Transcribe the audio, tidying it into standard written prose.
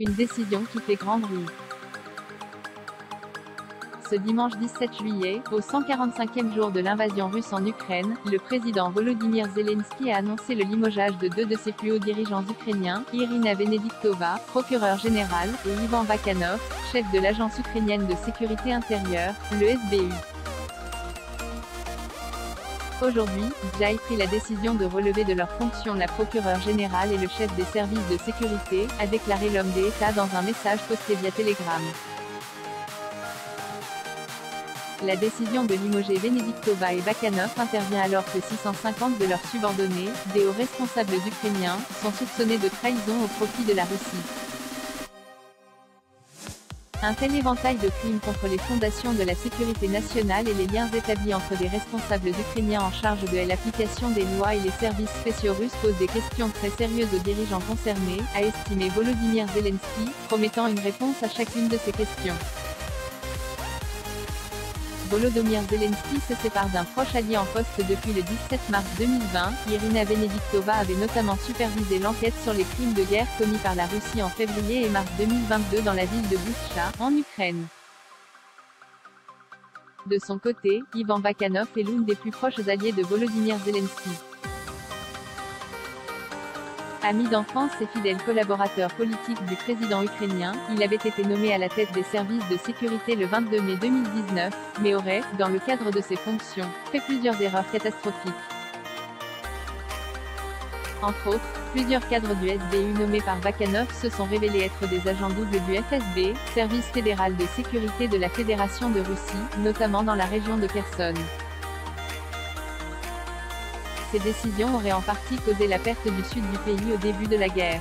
Une décision qui fait grand bruit. Ce dimanche 17 juillet, au 145e jour de l'invasion russe en Ukraine, le président Volodymyr Zelensky a annoncé le limogeage de deux de ses plus hauts dirigeants ukrainiens, Irina Venediktova, procureure générale, et Ivan Bakanov, chef de l'agence ukrainienne de sécurité intérieure, le SBU. Aujourd'hui, Jai prit la décision de relever de leurs fonctions la procureure générale et le chef des services de sécurité, a déclaré l'homme d'État dans un message posté via Telegram. La décision de limoger Venediktova et Bakanov intervient alors que 650 de leurs subordonnés, des hauts responsables ukrainiens, sont soupçonnés de trahison au profit de la Russie. Un tel éventail de crimes contre les fondations de la sécurité nationale et les liens établis entre des responsables ukrainiens en charge de l'application des lois et les services spéciaux russes pose des questions très sérieuses aux dirigeants concernés, a estimé Volodymyr Zelensky, promettant une réponse à chacune de ces questions. Volodymyr Zelensky se sépare d'un proche allié en poste depuis le 17 mars 2020. Irina Venediktova avait notamment supervisé l'enquête sur les crimes de guerre commis par la Russie en février et mars 2022 dans la ville de Boutcha, en Ukraine. De son côté, Ivan Bakanov est l'une des plus proches alliés de Volodymyr Zelensky. Ami d'enfance et fidèle collaborateur politique du président ukrainien, il avait été nommé à la tête des services de sécurité le 22 mai 2019, mais aurait, dans le cadre de ses fonctions, fait plusieurs erreurs catastrophiques. Entre autres, plusieurs cadres du SBU nommés par Bakanov se sont révélés être des agents doubles du FSB, Service fédéral de sécurité de la Fédération de Russie, notamment dans la région de Kherson. Ces décisions auraient en partie causé la perte du sud du pays au début de la guerre.